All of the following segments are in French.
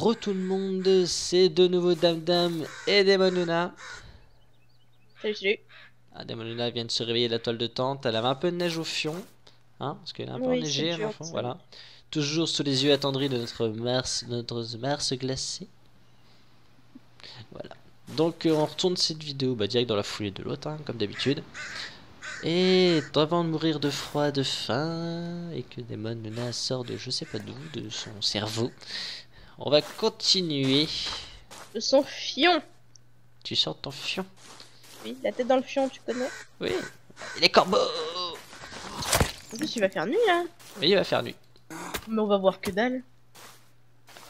Re tout le monde, c'est de nouveau Dame et Demon Luna. Salut, salut. Ah, Demon Luna vient de se réveiller de la toile de tente, elle avait un peu de neige au fion, hein, parce qu'elle est un peu Oui, enneigée, c'est dur, l'enfant, ça. voilà. Toujours sous les yeux attendris de notre Mars glacée. Voilà. Donc on retourne cette vidéo direct dans la foulée de l'autre, hein, comme d'habitude. Et avant de mourir de froid, de faim, et que Demon Luna sort de je sais pas d'où, de son cerveau, on va continuer. De son fion. Tu sors de ton fion. Oui, la tête dans le fion, tu connais. Oui, les corbeaux. En plus, il va faire nuit, là. Oui, il va faire nuit. Mais on va voir que dalle.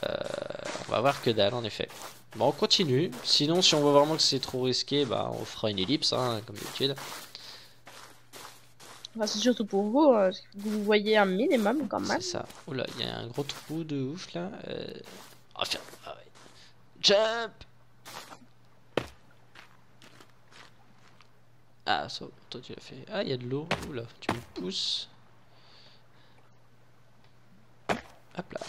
On va voir que dalle, en effet. Bon, on continue. Sinon, si on voit vraiment que c'est trop risqué, bah, on fera une ellipse, hein, comme d'habitude. Enfin, c'est surtout pour vous, parce que vous voyez un minimum quand même. C'est ça. Oula, il y a un gros trou de ouf, là. On va faire... Ah ouais. Jump. Ah, ça, toi, tu l'as fait. Ah, il y a de l'eau. Oula, tu me pousses. Hop là.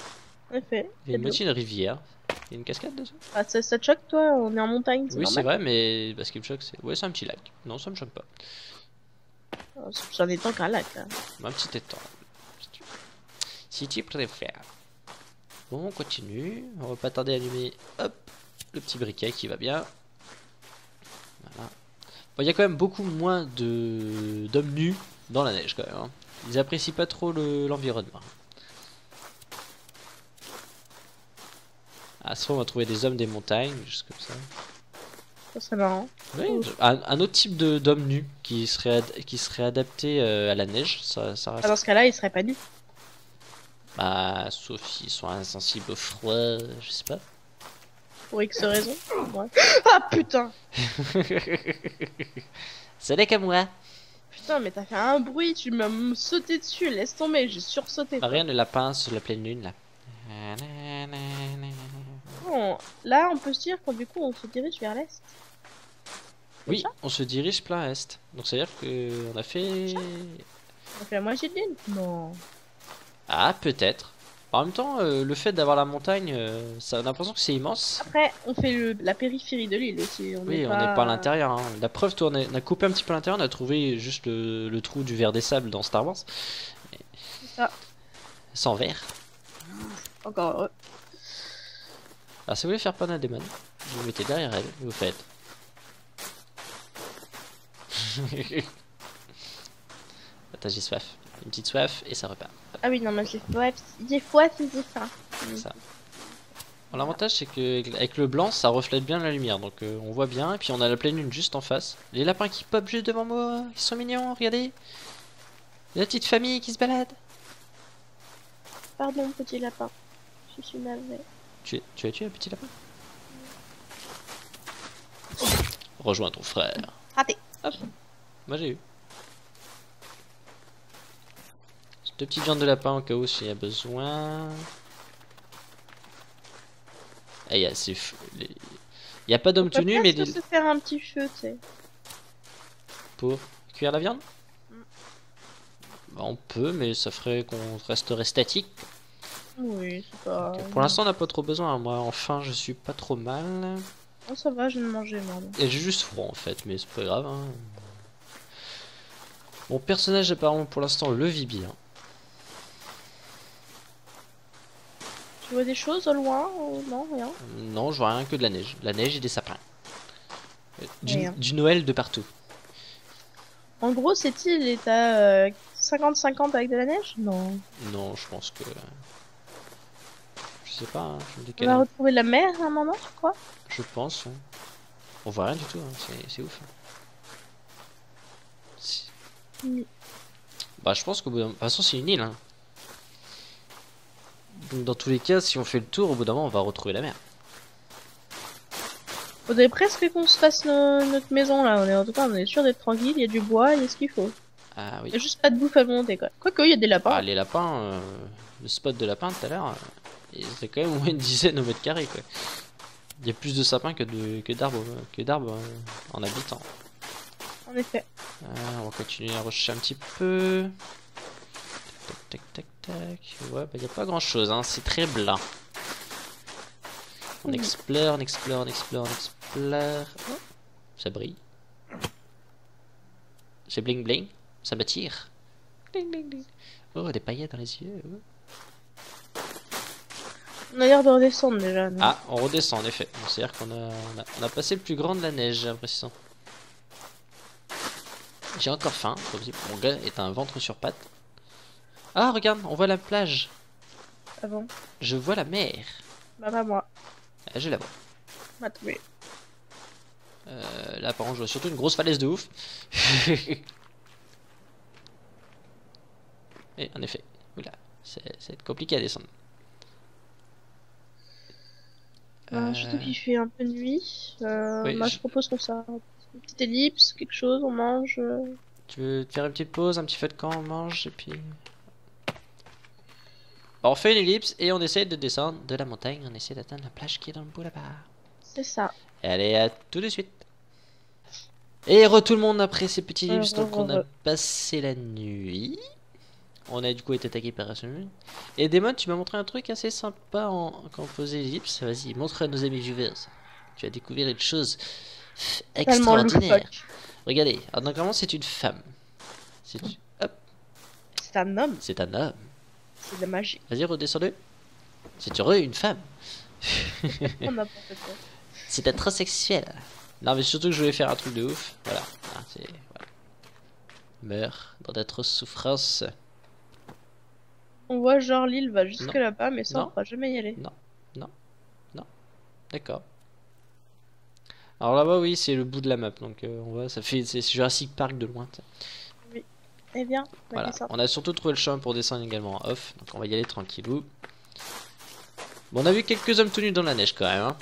En effet. Il y a une moitié de rivière. Il y a une cascade dessous. Ah, ça te choque, toi? On est en montagne, c'est Oui, c'est normal. vrai, mais ce qui me choque, c'est... Ouais, c'est un petit lac. Non, ça me choque pas. Oh, ça n'est tant qu'un lac, là. Un petit étang. Si tu préfères. Bon, on continue. On va pas tarder à allumer, hop, le petit briquet qui va bien. Voilà. Bon, il y a quand même beaucoup moins d'hommes nus dans la neige quand même, hein. Ils apprécient pas trop l'environnement. Ah, soit on va trouver des hommes des montagnes, juste comme ça. Ça serait marrant. Oui, un autre type d'hommes nus qui serait adapté à la neige. Ça Ah, dans ce cas-là, il serait pas nu. Bah, sauf s'ils sont insensibles au froid, je sais pas. Pour X raison. Ouais. Ah, putain! Ce n'est que moi. Putain, mais t'as fait un bruit, tu m'as sauté dessus, laisse tomber, j'ai sursauté. Rien ne la pince sur la pleine lune là. Bon, là, on peut se dire qu'on du coup, on se dirige vers l'est. Oui, on se dirige plein est. Donc ça veut dire que on a fait... On fait la moitié de l'île? Non. Ah, peut-être. En même temps, le fait d'avoir la montagne, ça a l'impression que c'est immense. Après, on fait la périphérie de l'île aussi. Oui, on n'est pas à l'intérieur, hein. La preuve, toi, on a coupé un petit peu l'intérieur, on a trouvé juste le trou du verre des sables dans Star Wars. C'est ça. Sans verre. Encore heureux. Alors si vous voulez faire panne à Demon, vous vous mettez derrière elle, vous faites. Attends, j'ai soif. Une petite soif et ça repart. Ah oui, non, mais j'ai soif, j'ai faim. Ça. Bon, l'avantage c'est que avec le blanc ça reflète bien la lumière, donc on voit bien, et puis on a la pleine lune juste en face. Les lapins qui pop juste devant moi, ils sont mignons, regardez. La petite famille qui se balade. Pardon, petit lapin. Je suis navrée. Tu as tué un petit lapin? Rejoins ton frère. Raté. Hop. Moi j'ai eu. Deux petites viandes de lapin au cas où s'il y a besoin. Et il y a pas d'homme tout nu, mais On peut se faire un petit feu, tu sais. pour cuire la viande. Bah, on peut, mais ça ferait qu'on resterait statique. Oui, c'est pas... Donc, pour l'instant, on n'a pas trop besoin. Moi, enfin, je suis pas trop mal. Oh, ça va, je vais manger, merde. Et j'ai juste froid en fait, mais c'est pas grave, hein. Mon personnage, apparemment, pour l'instant, le vit bien. Tu vois des choses au loin ou non, rien? Non, je vois rien que de la neige. La neige et des sapins. Rien. Du Noël de partout. En gros, cette île est à 50-50 avec de la neige? Non. Non, je pense que... Je sais pas, hein, je me On décale. va retrouver la mer à un moment, je crois. Je pense, hein. On voit rien du tout, hein. C'est ouf. Oui. Bah, je pense qu'au bout d'un... De toute façon, c'est une île, hein. Donc, dans tous les cas, si on fait le tour, au bout d'un moment, on va retrouver la mer. Faudrait presque qu'on se fasse notre maison là. En tout cas, on est sûr d'être tranquille. Il y a du bois, il y a ce qu'il faut. Ah oui. Il y a juste pas de bouffe à monter quoi. Quoique, il y a des lapins. Ah, les lapins, le spot de lapins tout à l'heure, c'est quand même au moins une dizaine au mètre carré, quoi. Il y a plus de sapins que d'arbres en habitant. En effet. On va continuer à rechercher un petit peu. Tac, tac, tac, tac. Ouais, bah, il n'y a pas grand chose, hein. C'est très blanc. On explore, on explore, on explore, on explore. Oh, ça brille. C'est bling bling. Ça m'attire. Bling bling bling. Oh, des paillettes dans les yeux. On a l'air de redescendre déjà. Non? Ah, on redescend en effet. C'est-à-dire qu'on a passé le plus grand de la neige, j'ai l'impression. J'ai encore faim. Mon gars est un ventre sur pattes. Ah, regarde, on voit la plage. Ah bon? Je vois la mer. Bah pas moi. Ah, je la vois. M'a trouvé. Là, par contre, je vois surtout une grosse falaise de ouf. Et en effet, oula, c'est compliqué à descendre. Surtout qu'il fait un peu nuit. Oui, moi je propose qu'on s'arrête. Une petite ellipse, quelque chose, on mange. Tu veux te faire une petite pause, un petit feu de camp, on mange et puis... Bon, on fait une ellipse et on essaie de descendre de la montagne. On essaie d'atteindre la plage qui est dans le bout là-bas. C'est ça. Et allez, à tout de suite. Et re tout le monde après ces petits ellipses. Donc on a passé la nuit. On a du coup été attaqué par un seul. Et Damon, tu m'as montré un truc assez sympa quand on faisait l'ellipse. Vas-y, montre à nos amis viewers. Tu vas découvrir une chose extraordinaire. Regardez, alors, normalement c'est une femme. Hop. C'est un homme. C'est un homme. C'est de la magie. Vas-y, redescends-le. C'est heureux, une femme. C'est trop sexuel. Non, mais surtout que je voulais faire un truc de ouf. Voilà. Ah, voilà. Meurs dans d'atroces souffrances. On voit genre l'île va jusque là-bas, mais ça on va jamais y aller. Non, non, non. D'accord. Alors là-bas, oui, c'est le bout de la map. Donc on voit, ça fait c'est Jurassic Park de loin. Oui. Eh bien, voilà. On a surtout trouvé le chemin pour descendre également en off. Donc on va y aller tranquillou. Bon, on a vu quelques hommes tout nus dans la neige quand même. Hein.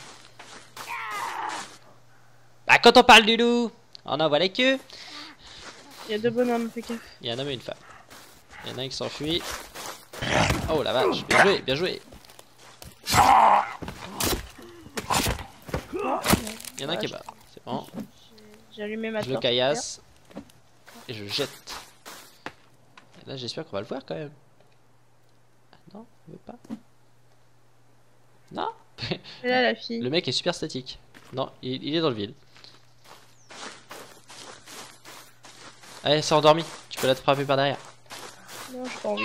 Bah, quand on parle du loup, on en voit les queues. Il y a deux bonhommes, fais gaffe. Il y a un homme et une femme. Il y en a un qui s'enfuit. Oh la vache, bien joué, bien joué. Il y en a un qui est bas, c'est bon. J'ai allumé ma torche. Je le caillasse. Et je jette. Et là j'espère qu'on va le voir quand même. Ah, non, on veut pas. Non. Et là la fille. Le mec est super statique. Non, il est dans le vide. Allez, c'est endormi. Tu peux la frapper par derrière. Non, j'ai pas envie.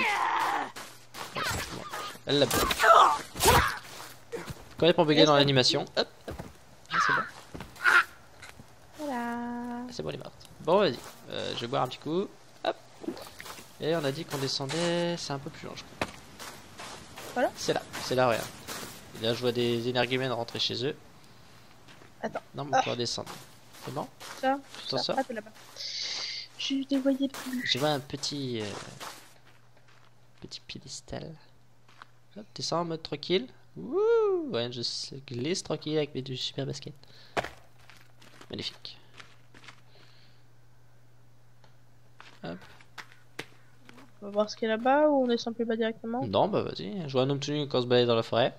Voilà, bon. Elle l'a bien. Complètement bugué dans l'animation. Hop, hop. Ah, c'est bon. Voilà. C'est bon, elle est morte. Bon, vas-y. Je vais boire un petit coup. Hop. Et on a dit qu'on descendait. C'est un peu plus long, je crois. Voilà. C'est là, regarde. Et là, je vois des énergumènes rentrer chez eux. Attends. Non, mais on peut redescendre. C'est bon? Ça, tu t'en sors? Ah, t'es là-bas. Je dévoyais le plus. Je vois un petit piédestal. Hop, descends en mode tranquille. Wouh, ouais, je glisse tranquille avec mes deux super baskets. Magnifique. Hop. On va voir ce qu'il y a là-bas ou on descend plus bas directement? Non, bah vas-y. Je vois un homme tenu quand on se balade dans la forêt.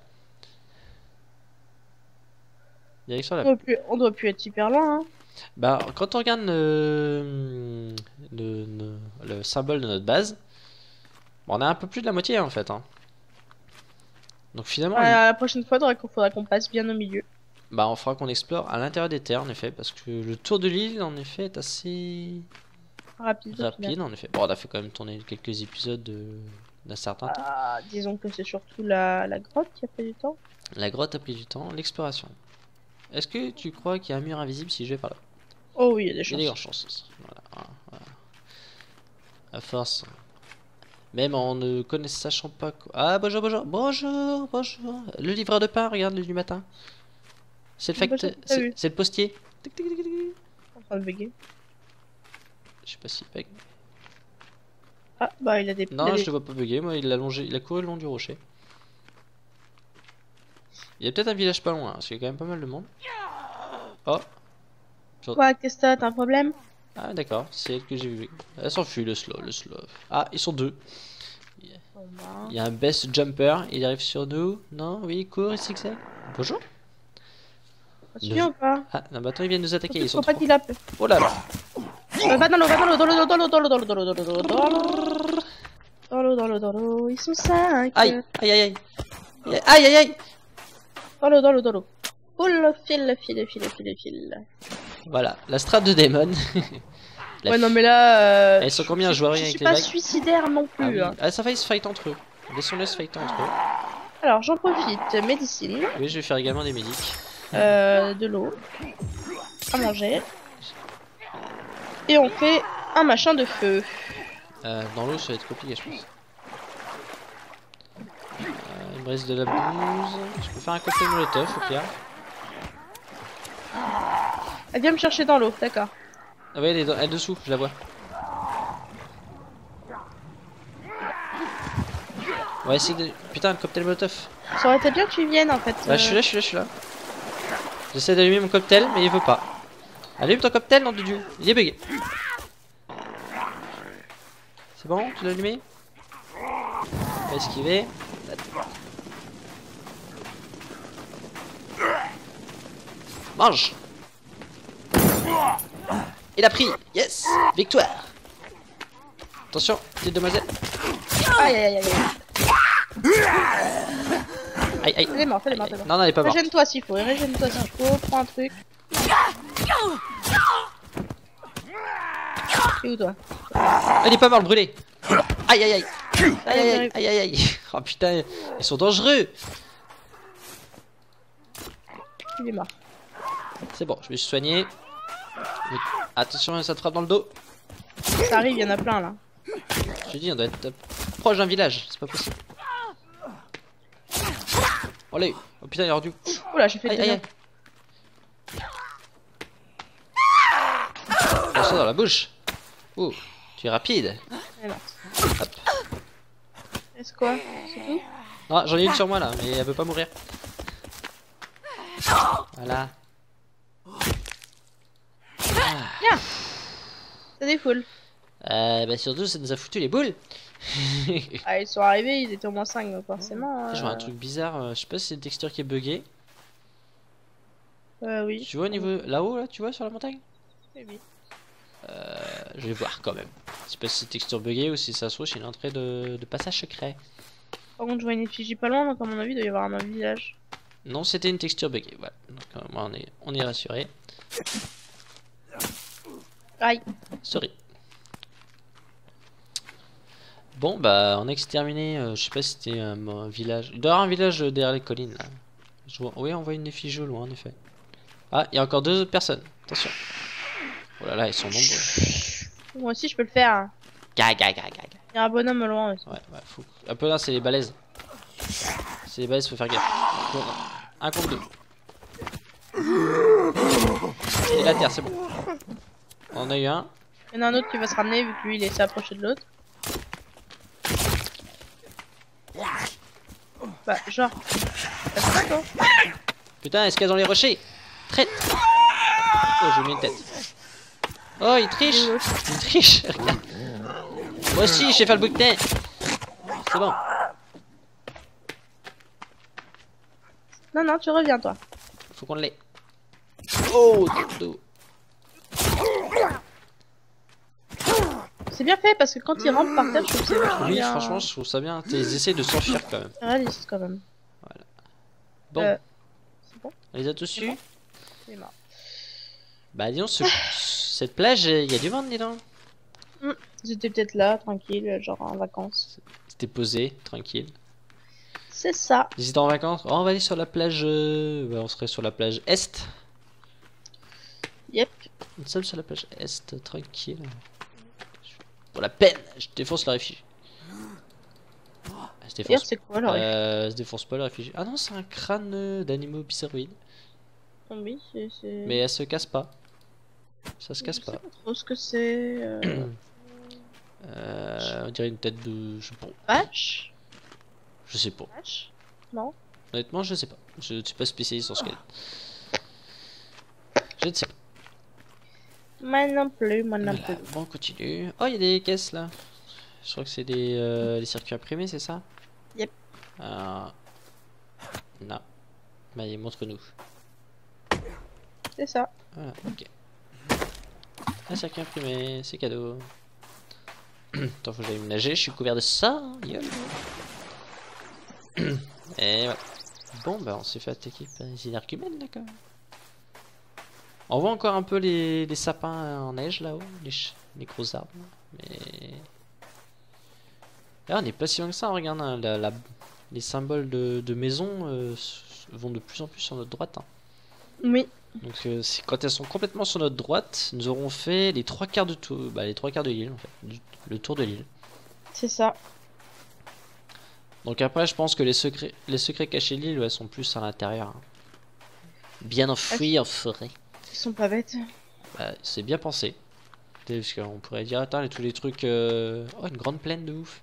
Direction la... On doit plus être super loin. Hein. Bah, quand on regarde le symbole de notre base, bon, on a un peu plus de la moitié en fait. Hein. Donc finalement, la prochaine fois, il faudra qu'on passe bien au milieu. Bah, on fera qu'on explore à l'intérieur des terres en effet, parce que le tour de l'île en effet est assez rapide en effet. Bon, on a fait quand même tourner quelques épisodes d'un certain temps. Disons que c'est surtout la grotte qui a pris du temps. La grotte a pris du temps, l'exploration. Est-ce que tu crois qu'il y a un mur invisible si je vais par là? Oh oui, il y a des chances. Il y a des grandes chances. Voilà, voilà. À force. Même en ne sachant pas quoi. Ah, bonjour, bonjour, bonjour, bonjour. Le livreur de pain, regarde le du matin. C'est le facteur. C'est le postier. Tic, tic, tic, tic. En train de bugger. Je sais pas s'il bug. Ah, bah il a des. Non, je le vois pas bugger. Moi, il a couru le long du rocher. Il y a peut-être un village pas loin, parce qu'il y a quand même pas mal de monde. Oh. Quoi, qu'est-ce que t'as un problème? Ah, d'accord, c'est elle que j'ai vu. Elle s'enfuit, le slow. Ah, ils sont deux. Il y a un best jumper, il arrive sur nous. Non, oui, il court, il zigzag. Bonjour. Tu viens ou pas? Ah, non, bah attends, ils viennent nous attaquer. Ils sont pas qu'il a... Oh là là. Va dans l'eau, ils sont 5. Aïe, aïe, aïe, aïe. Aïe, aïe, aïe. Dans l'eau. Oh le fil. Voilà, la strat de Daemon. Ouais, non, mais là. Elles sont combien joueurs Je avec suis les pas vagues? suicidaire non Ah, plus. oui. Hein. Ah, ça va, ils se fight entre eux. Laissons-les se fighter entre eux. Alors, j'en profite. Médecine. Oui, je vais faire également des médics. De l'eau. À manger. Et on fait un machin de feu. Dans l'eau, ça va être compliqué, je pense. Il me reste de la bouse. Je peux faire un cocktail molotov au pire. Elle vient me chercher dans l'eau, d'accord. Ah ouais, elle est dessous, je la vois. On va essayer de... Putain, un cocktail molotov. Ça aurait été bien que tu viennes en fait. Bah, je suis là. J'essaie d'allumer mon cocktail, mais il veut pas. Allume ton cocktail, nom de Dieu. Il est bugué. C'est bon, tu l'as allumé? On va esquiver. Mange. Il a pris. Yes. Victoire. Attention, petite demoiselle. Aïe aïe aïe aïe. Aïe aïe. Elle est morte. Non, non, elle est pas morte. Régène-toi s'il faut, prends un truc. T'es où toi? Elle est pas morte, brûlée. Aïe aïe aïe. Aïe. Oh putain, ils sont dangereux. Il est mort. C'est bon, je me suis soigné. Attention, ça te frappe dans le dos. Ça arrive, il y en a plein là. Je dis, on doit être proche d'un village, c'est pas possible. Oh là, oh putain, il est hors du. Oula, j'ai fait Aïe des aïe aïe. Attention dans la bouche. Oh, tu es rapide. Elle est morte. Hop. Est-ce quoi? C'est tout? Non, j'en ai une sur moi là, mais elle veut pas mourir. Voilà. Viens! Ça défoule. Bah surtout, ça nous a foutu les boules. Ah, ils sont arrivés, ils étaient au moins 5, donc forcément. Je vois un truc bizarre, je sais pas si c'est une texture qui est buggée. Oui. Tu vois au niveau là-haut, là, tu vois sur la montagne? Oui. Je vais voir quand même. Je sais pas si c'est texture buggée ou si ça se trouve c'est une entrée de passage secret. Par contre, je vois une effigie pas loin, donc à mon avis, il doit y avoir un village. Non, c'était une texture buggée. Voilà. Donc moi, on est rassuré. Aïe. Sorry. Bon, bah, on a exterminé. Je sais pas si c'était un village. Il doit y avoir un village derrière les collines là. Oui, on voit une effigie au loin en effet. Ah, il y a encore 2 autres personnes. Attention. Oh là là, ils sont nombreux. Moi aussi, je peux le faire. Hein. Gaga. Il y a un bonhomme au loin aussi. Ouais, faut. Un peu là, c'est les balaises. C'est les balaises, faut faire gaffe. Bon, 1 contre 2. Et la terre, c'est bon. On en a eu un. Il y en a un autre qui va se ramener vu que lui il est s'approcher de l'autre. Bah, genre. Ça fait pas, toi. Putain, est-ce qu'elles ont les rochers? Traite. Oh, j'ai mis une tête. Oh, il triche. Il triche. Regarde. Moi aussi, j'ai fait le bouquetin. C'est bon. Non, tu reviens, toi. Faut qu'on l'ait. Oh, dos. C'est bien fait parce que quand il rentre par terre, je trouve que c'est vachement Oui, bien. franchement, je trouve ça bien. Ils essaient de s'enfuir quand même. Réaliste quand même. Voilà. Bon, C'est bon? on les a tous eus. C'est mort. Bah, disons, cette plage, il y a du monde, dis donc. J'étais peut-être là, tranquille, genre en vacances. C'était posé, tranquille. C'est ça. Ils étaient en vacances. Oh, on va aller sur la plage. On serait sur la plage Est. Yep. Nous sommes sur la plage Est, tranquille. Pour la peine, je défonce le réfugié. Elle se D'ailleurs, défonce, c'est quoi leur elle se défonce pas le réfugié. Ah non, c'est un crâne d'animaux bizarroïdes. zombie? C'est. Mais elle se casse pas. Ça se casse Je sais pas. pas trop ce que c'est. On dirait une tête de. Je sais pas. Vache? Je sais pas. Vache? Non? Honnêtement, je sais pas. Je ne suis pas spécialiste sur ce qu'elle. Je ne sais pas. Moi non plus, Voilà. Bon, on continue. Oh, il y a des caisses là. Je crois que c'est des circuits imprimés, c'est ça? Yep. Non. Bah, montre-nous. C'est ça. Voilà, ok. Un circuit imprimé, c'est cadeau. Attends, faut que j'aille me nager, je suis couvert de ça. Yep. Et voilà. Bon, bah on s'est fait attaquer par les énergumènes là quand même. On voit encore un peu les sapins en neige là-haut, les gros arbres. Mais. Là, on n'est pas si loin que ça, regarde, hein, les symboles de maison vont de plus en plus sur notre droite. Hein. Oui. Donc quand elles sont complètement sur notre droite, nous aurons fait les trois quarts de tour, les trois quarts de l'île en fait, le tour de l'île. C'est ça. Donc après, je pense que les secrets cachés de l'île, elles sont plus à l'intérieur, hein. Bien enfouis en forêt. Ils sont pas bêtes. Bah, c'est bien pensé. Parce qu'on pourrait dire, attends, tous les trucs. Oh, une grande plaine de ouf.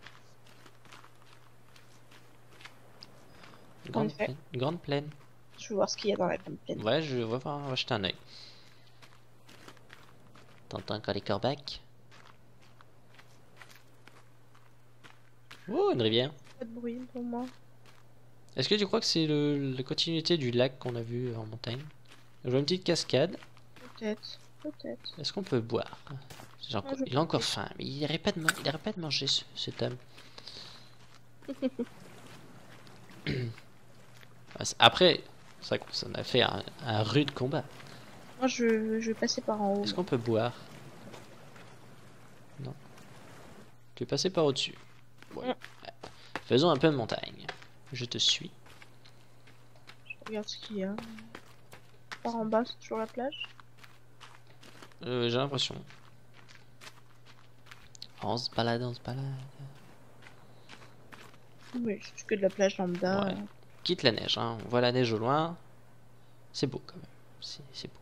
Une grande plaine. Je veux voir ce qu'il y a dans la grande plaine. Ouais, je vais voir, on va jeter un oeil. T'entends encore les corbacs? Oh, une rivière. Pas de bruit pour moi. Est-ce que tu crois que c'est la continuité du lac qu'on a vu en montagne? Je vois une petite cascade. Peut-être. Peut-être. Est-ce qu'on peut boire? Il a encore faim, mais il n'arrête pas de manger cet homme. Après, c'est vrai qu'on s'en a fait un rude combat. Moi je vais passer par en haut. Est-ce qu'on peut boire? Non. Tu es passé par au-dessus. Ouais. Faisons un peu de montagne. Je te suis. Je regarde ce qu'il y a. Par en bas, c'est toujours la plage. J'ai l'impression. On se balade, on se balade. Oui, c'est que de la plage lambda. Ouais. Quitte la neige, hein. On voit la neige au loin. C'est beau quand même. C'est beau.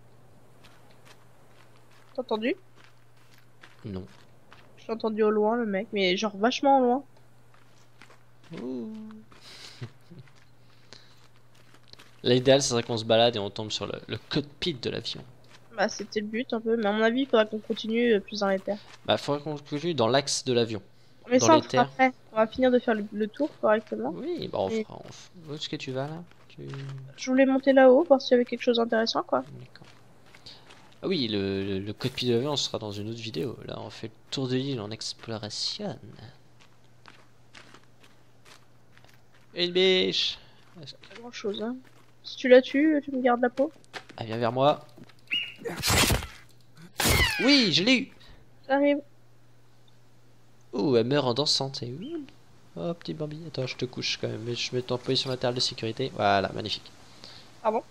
T'as entendu? Non. J'ai entendu au loin le mec, mais genre vachement au loin. L'idéal, c'est qu'on se balade et on tombe sur le cockpit de l'avion. Bah c'était le but un peu, mais à mon avis il faudra qu'on continue plus dans les terres. Bah faudrait qu'on continue dans l'axe de l'avion. Mais dans ça on les fera terres. après. On va finir de faire le tour correctement. Oui, bah on fera. Où est-ce que tu vas là? Je voulais monter là-haut, voir s'il y avait quelque chose d'intéressant quoi. D'accord. Ah oui, le cockpit de l'avion sera dans une autre vidéo. Là, on fait le tour de l'île en exploration. Une biche. Pas grand chose hein. Si tu la tues, tu me gardes la peau. Elle vient vers moi. Oui, je l'ai eu. J'arrive. Ouh, elle meurt en dansant, c'est où? Oh, petit Bambi. Attends, je te couche quand même. Mais je mets ton position latérale de sécurité. Voilà, magnifique. Pardon.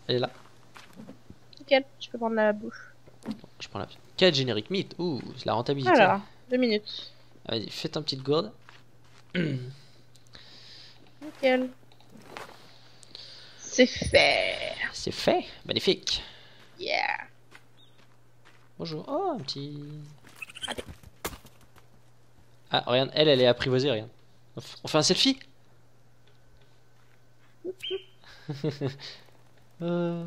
Elle est là. Nickel, tu peux prendre la bouche. Je prends la. 4 génériques mythes. Ouh, c'est la rentabilité. Voilà, 2 minutes. Vas-y, fais ton petite gourde. Nickel. C'est fait. C'est fait. Magnifique. Yeah. Bonjour. Oh, un petit. Ah, regarde, elle est apprivoisée, regarde. On fait un selfie. Oh,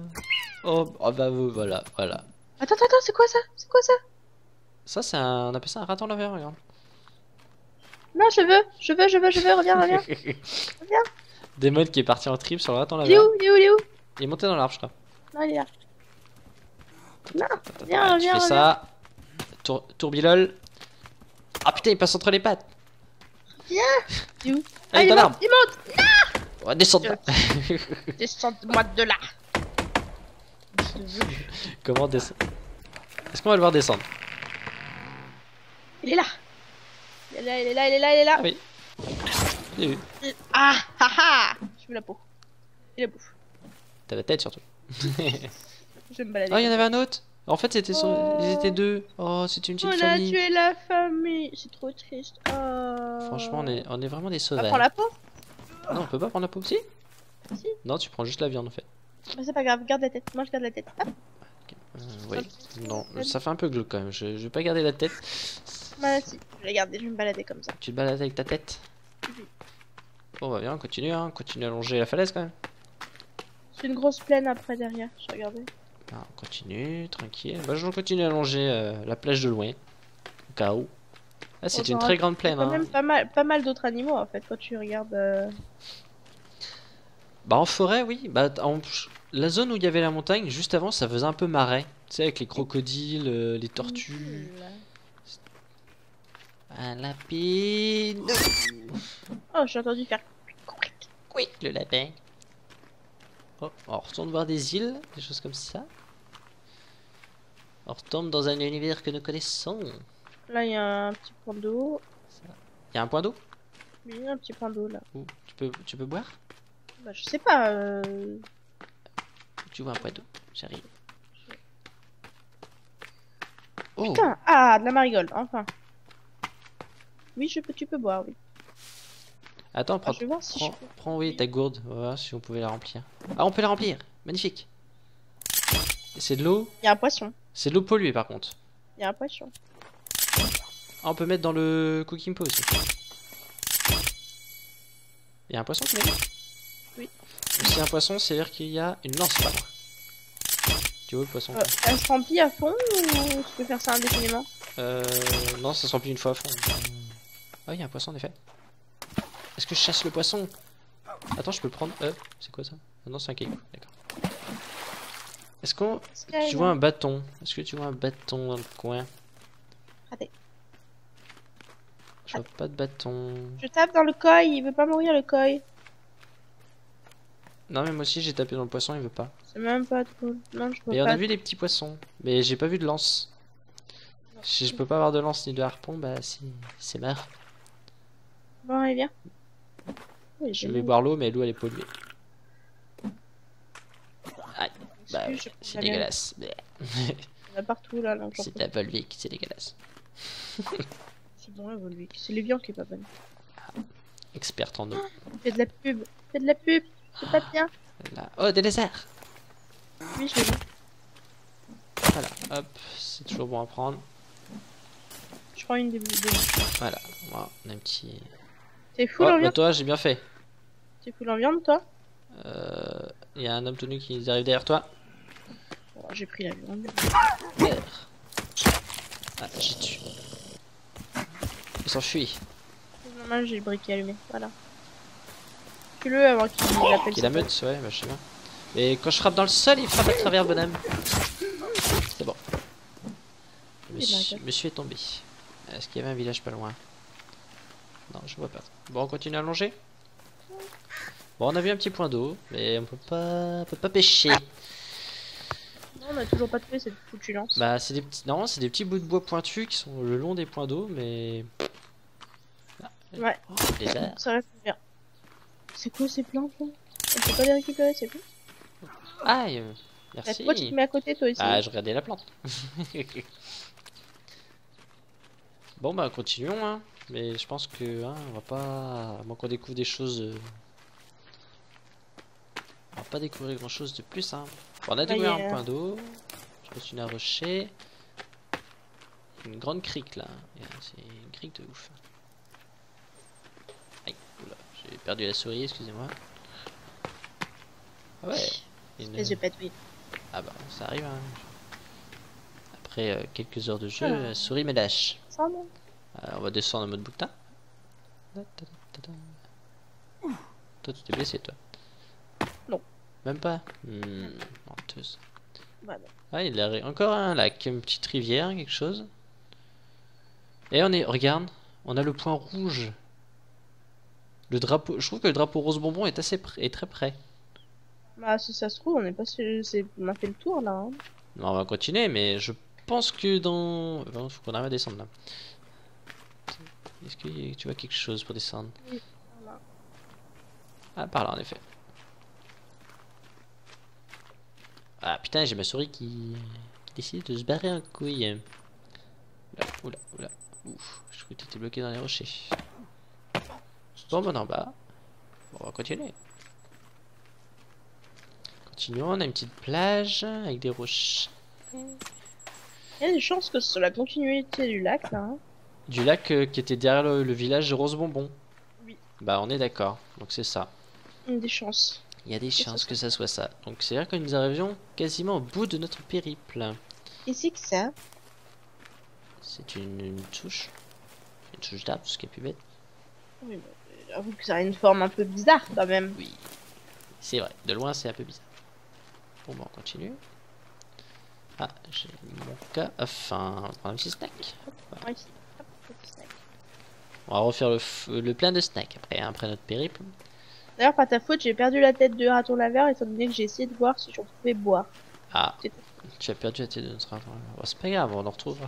bah voilà, voilà. Attends, c'est quoi ça? C'est quoi ça? Ça, c'est un. On appelle ça un raton laveur, regarde. Non, je veux, reviens. Reviens. Damon qui est parti en trip sur le raton Il est laveur. où? Il est monté dans l'arbre, je crois. Non, il est là. Non, Ah, viens. tu fais ça. Tourbilol. Ah putain, il passe entre les pattes. Viens. Il est où? Ah, il est dans l'arbre. Il monte. On va descendre. Descends-moi de là. Comment descendre? Est-ce qu'on va le voir descendre? Il est là. Il est là. Ah oui. J'ai vu. Ah. Je veux la peau. Et la bouffe. T'as la tête surtout. Je vais me balader. Oh, il y en avait un autre. En fait, c'était ils étaient deux. Oh, c'était une petite famille. On a tué la famille. C'est trop triste. Franchement, on est vraiment des On va sauvages. prendre la peau? Non, on peut pas prendre la peau. Si? Si. Non, tu prends juste la viande en fait. Mais c'est pas grave, garde la tête. Moi je garde la tête. Hop. Oui. Non, ça fait un peu glauque quand même. Je vais pas garder la tête. Bah si, je vais la garder, je vais me balader comme ça. Tu te balades avec ta tête? Bon, bah bien, on continue, hein. Continue à longer la falaise quand même. C'est une grosse plaine après derrière, je regardais. Ah, on continue, tranquille. Bah, je continue à longer la plage de loin. Au cas où. Ah, c'est une très grande plaine. Il y a quand Hein. même pas mal d'autres animaux en fait quand tu regardes. Bah, en forêt, oui. Bah, la zone où il y avait la montagne, juste avant, ça faisait un peu marais. Tu sais, avec les crocodiles, les tortues. Un lapin. Oh, j'ai entendu faire. Oui, le lapin. Oh, on retourne voir des îles, des choses comme ça. On retombe dans un univers que nous connaissons. Là, il y a un petit point d'eau. Il y a un point d'eau? Oui, un petit point d'eau là. Où tu peux boire? Bah, je sais pas. Tu vois un point d'eau? J'arrive. Oh! Putain, ah, de la marigold, enfin. Oui, tu peux boire, oui. Attends, prends, je vais voir si je peux. prends oui, ta gourde. On va voir si on pouvait la remplir. Ah, on peut la remplir! Magnifique! Et c'est de l'eau? Il y a un poisson. C'est de l'eau polluée par contre. Il y a un poisson. Ah, on peut mettre dans le cooking pot aussi. Il y a un poisson qui met? Oui. S'il y a un poisson, c'est à dire qu'il y a une lance par là. Tu vois le poisson? Elle se remplit à fond ou tu peux faire ça indéfiniment? Non, ça se remplit une fois à fond. Ah, il y a un poisson en effet. Est-ce que je chasse le poisson? Attends, je peux le prendre. C'est quoi ça? Ah non, c'est un caillou. D'accord. Est-ce qu'on. Tu vois un bâton? Est-ce que tu vois un bâton dans le coin? Raté. Je vois pas de bâton. Je tape dans le koi, il veut pas mourir le koi. Non, mais moi aussi j'ai tapé dans le poisson, il veut pas. C'est même pas trop. Non, je peux Mais on pas. a vu les petits poissons. Mais j'ai pas vu de lance. Si je peux pas avoir de lance ni de harpon, bah si, c'est mort. Bon, allez, viens. Oui, Je vais boire l'eau, mais l'eau elle est polluée. Aïe, bah Excuse, je c'est prends la mienne. dégueulasse. Il y en a partout là, donc j'en C'est peux de la volvique, c'est dégueulasse. C'est bon, la Volvic. C'est les viandes qui est pas bonne. Experte en eau. Fais de la pub. Fais de la pub. C'est pas bien. Là. Oh, des lézards! Oui, je l'ai vu. Voilà, hop, c'est toujours bon à prendre. Je prends une des deux. Voilà, on a un petit. T'es full Oh, en bah viande? toi, j'ai bien fait. T'es full en viande, toi? Il y a un homme tout nu qui arrive derrière toi. Bon, j'ai pris la viande. Merde. Ah, j'ai tué. Il s'enfuit. C'est normal, j'ai le briquet allumé. Voilà. Tue-le avant qu'il appelle. Qui la meute, ouais, bah, je sais bien. Et quand je frappe dans le sol, il frappe à travers le bonhomme. C'est bon. Monsieur est tombé. Est-ce qu'il y avait un village pas loin? Non, je vois pas. Bon, on continue à longer. Bon, on a vu un petit point d'eau, mais on peut pas pêcher. Non, on a toujours pas trouvé cette foutue lance. Bah, c'est des petits, non, c'est des petits bouts de bois pointus qui sont le long des points d'eau, mais. Ouais. Oh, les airs. Ça reste bien. C'est quoi ces plantes là? On peut pas les récupérer, c'est tout? Aïe, merci. Pourquoi tu te mets à côté toi aussi? Ah, je regardais la plante. Bon, bah, continuons, hein. Mais je pense que, hein, on va pas. À moins qu'on découvre des choses. On va pas découvrir grand chose de plus, hein. Bon, on a découvert un point d'eau. Je continue à rusher. Une grande crique là. C'est une crique de ouf. Aïe, oula, j'ai perdu la souris, excusez-moi. Ah ouais. Espèce de patouille. Ah bah, ça arrive, hein. Après quelques heures de jeu, la souris me lâche. Ça, non? On va descendre en mode bouquetin. Toi, tu t'es blessé, toi? Non. Même pas? Menteuse. Bah non. Ah, il y a encore un lac, une petite rivière, quelque chose. Et on est, regarde, on a le point rouge. Le drapeau, je trouve que le drapeau rose bonbon est assez est très près. Bah si ça se trouve, on est pas sur... on a fait le tour là. Hein. Non, on va continuer, mais je pense que dans... Enfin, faut qu'on arrive à descendre là. Est-ce que tu vois quelque chose pour descendre? Oui, voilà. Ah, par là en effet. Ah putain, j'ai ma souris qui décide de se barrer un couille. Oula, oula. Ouf, je crois que t'étais bloqué dans les rochers. Bon, bon, en bas. Bon, on va continuer. Continuons, on a une petite plage avec des roches. Il y a des chances que ce soit la continuité du lac là. Hein. Du lac qui était derrière le village Rose Bonbon. Oui. Bah, on est d'accord, donc c'est ça. Des chances. Il y a des chances que ça soit ça. Donc c'est à dire que nous arrivions quasiment au bout de notre périple. Et c'est que ça? C'est une touche. Une touche d'arbre, ce qui est plus bête. Oui, bah, j'avoue que ça a une forme un peu bizarre quand même. Oui, c'est vrai. De loin, c'est un peu bizarre. Bon, bah, on continue. Ah, j'ai mon cas. Enfin, on va prendre un petit snack. Hop, voilà. Ouais, ici. Hop, petit snack. On va refaire le plein de snacks après, hein, après notre périple. D'ailleurs, par ta faute, j'ai perdu la tête de raton laveur étant donné que j'ai essayé de voir si j'en pouvais boire. Ah, C'est tu as perdu la tête de notre enfant. Bon, c'est pas grave, on le retrouvera.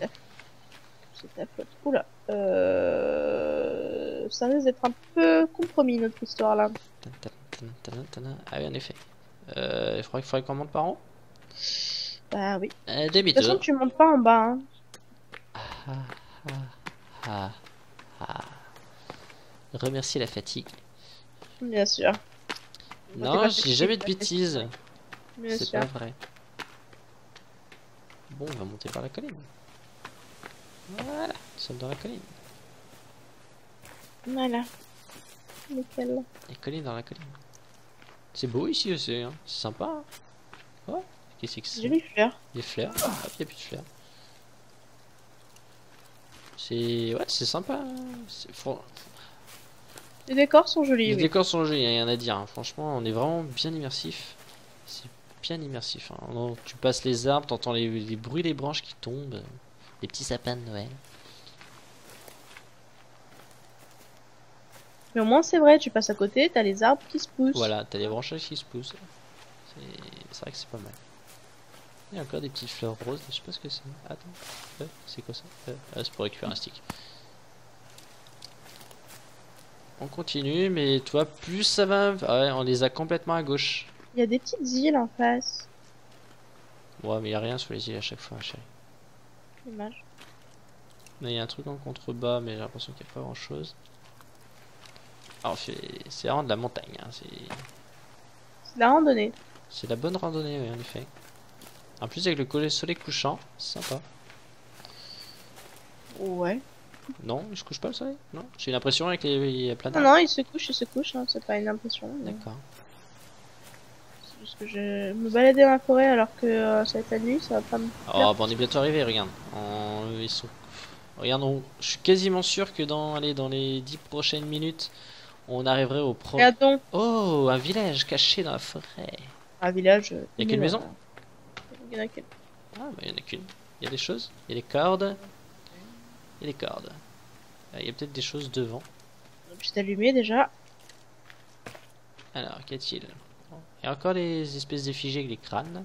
c'est ta faute. Oula. Ça risque d'être un peu compromis notre histoire là. Ah oui, en effet. Il faudrait qu'on monte par en haut. Bah oui. De toute Demi-tour. façon, tu montes pas en bas. Hein. Ah. Remercier la fatigue. Bien sûr. Non, je dis jamais de bêtises. Bien C'est sûr. pas vrai. Bon, on va monter par la colline. Voilà, nous sommes dans la colline. Voilà. Nickel. Les collines dans la colline. C'est beau ici aussi, hein. C'est sympa. Hein. Ouais. Qu'est-ce que c'est? Jolie fleur. Des fleurs. Hop, il n'y a plus de fleurs. C'est... Ouais, c'est sympa. Hein. Les décors sont jolis. Les Oui. décors sont jolis, il n'y a rien à dire. Hein. Franchement, on est vraiment bien immersif. C'est bien immersif. Hein. Tu passes les arbres, t'entends les bruits des branches qui tombent. Les petits sapins de Noël. Mais au moins, c'est vrai, tu passes à côté, t'as les arbres qui se poussent. Voilà, t'as les branchages qui se poussent. C'est vrai que c'est pas mal. Il y a encore des petites fleurs roses, je sais pas ce que c'est. Attends, c'est quoi ça? C'est pour récupérer un stick. On continue, mais toi, plus ça va... Ah ouais, on les a complètement à gauche. Il y a des petites îles en face. Ouais, mais il n'y a rien sur les îles à chaque fois, chérie. Dommage. Il y a un truc en contrebas, mais j'ai l'impression qu'il n'y a pas grand chose. Alors, c'est vraiment de la montagne. Hein. C'est de la randonnée. C'est la bonne randonnée, oui, en effet. En plus, avec le soleil couchant, c'est sympa. Ouais. Non, il se couche pas le soleil? Non, j'ai l'impression avec il y a plein Non, d'arbres. non, il se couche, hein, c'est pas une impression. D'accord. C'est juste que je me baladais dans la forêt alors que ça va être la nuit, ça va pas me Oh, plaire. bon, on est bientôt arrivé, regarde. Ils sont... Regarde, je suis quasiment sûr que dans les 10 prochaines minutes, on arriverait au pro... Regarde donc, Oh, un village caché dans la forêt. un village. Il y a qu'une maison? Il y en a qu'une. Ah, bah, il y en a qu'une. Il y a des choses. Il y a des cordes. Il y a des cordes. Il y a peut-être des choses devant. Juste allumé déjà. Alors, qu'y a-t-il? Il y a encore les espèces d'effigies avec les crânes.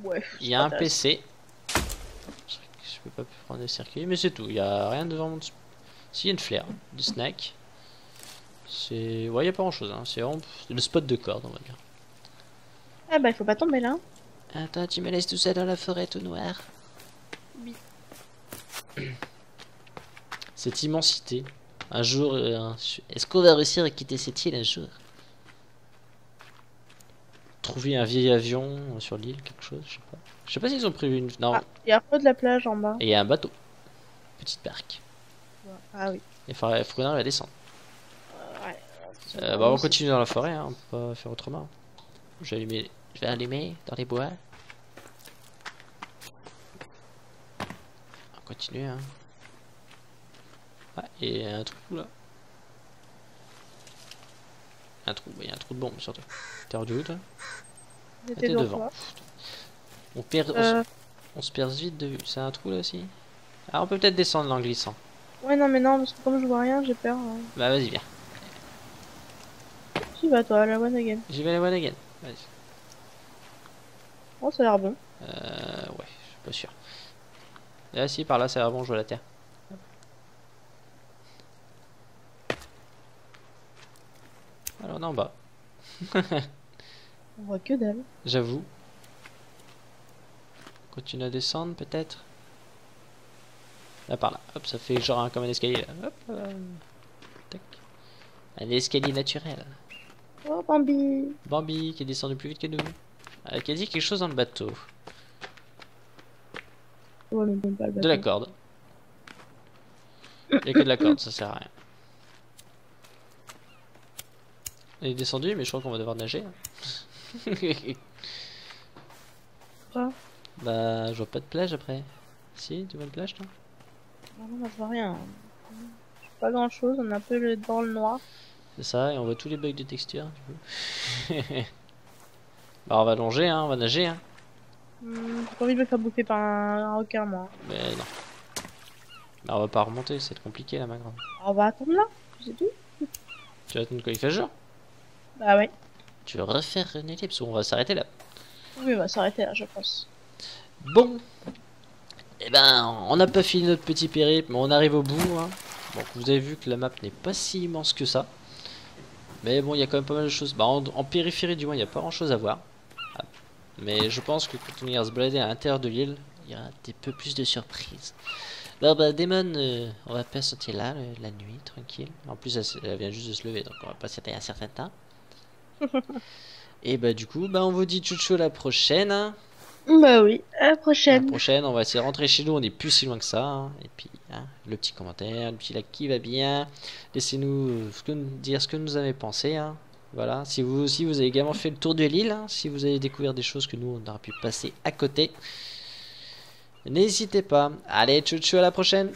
Ouais. Il y a un PC. Je peux pas prendre le circuit, mais c'est tout. Il y a rien devant mon... Si, il y a une flare, du snack. C'est... Ouais, il y a pas grand chose. Hein. C'est vraiment le spot de corde, on va dire. Ah bah il faut pas tomber là. Attends, tu me laisses tout seul dans la forêt tout noir. Oui. Cette immensité. Un jour, est-ce qu'on va réussir à quitter cette île un jour? Trouver un vieil avion sur l'île, quelque chose, je sais pas. Je sais pas s'ils ont prévu une... Non. Ah, il y a un peu de la plage en bas. Et il y a un bateau. Petite barque. Ah oui. Il faut qu'on arrive à descendre. Ouais. Bah, on continue dans la forêt, hein. On peut pas faire autrement. Je vais allumer dans les bois. On continue, hein. Ah, et il y a un trou là. Un trou, il y a un trou de bombe surtout. T'es rendu où toi? J'étais T'es devant. devant. On se perd vite de vue. C'est un trou là aussi? Ah, on peut peut-être descendre en glissant. Ouais non mais non parce que comme je vois rien j'ai peur. Hein. Bah vas-y, viens. Tu vas toi, la one again. J'y vais à la one again. Vas-y. Oh ça a l'air bon. Ouais, je suis pas sûr. Là, si, par là, ça va bon, je vois la terre. Alors, on est en bas. On voit que dalle. J'avoue. Continue à descendre, peut-être. Là, par là. Hop, ça fait genre comme un escalier. Là. Hop, tac. Un escalier naturel. Oh Bambi. Bambi qui est descendu plus vite que nous. Qui a dit quelque chose dans le bateau. Oh mais bon, pas le De la bateau. corde. Il n'y a que de la corde, ça sert à rien. On est descendu, mais je crois qu'on va devoir nager. Quoi? Bah, je vois pas de plage après. Si, tu vois une plage, toi? Non, non, je vois rien. Pas grand chose, on est un peu dans le noir. C'est ça, et on voit tous les bugs de texture, du coup. Bah, on va longer, hein, on va nager, hein. J'ai pas envie de me faire bouffer par un requin, moi. Mais non. Bah, on va pas remonter, c'est compliqué là, ma grande. Alors, on va attendre là, c'est tout. Tu vas attendre quoi, il fait jour? Bah ouais. Tu veux refaire une ellipse ou on va s'arrêter là? Oui, on va s'arrêter là, je pense. Bon, eh ben, on n'a pas fini notre petit périple, mais on arrive au bout. Hein. Donc vous avez vu que la map n'est pas si immense que ça. Mais bon, il y a quand même pas mal de choses. Bah, en périphérie, du moins, il n'y a pas grand chose à voir. Ah. Mais je pense que quand on ira se balader à l'intérieur de l'île, il y aura des peu plus de surprises. Bon, bah, Damon, on va pas sortir là, la nuit, tranquille. En plus, elle vient juste de se lever, donc on va pas s'arrêter un certain temps. Et bah, du coup, bah, on vous dit tchou à la prochaine. Hein. Bah oui, à la À la prochaine. prochaine, on va essayer de rentrer chez nous, on n'est plus si loin que ça. Hein. Et puis, hein, le petit commentaire, le petit like qui va bien. Laissez-nous dire ce que vous avez pensé. Hein. Voilà, si vous aussi vous avez également fait le tour de l'île, hein, si vous avez découvert des choses que nous on aurait pu passer à côté, n'hésitez pas. Allez, tchou à la prochaine.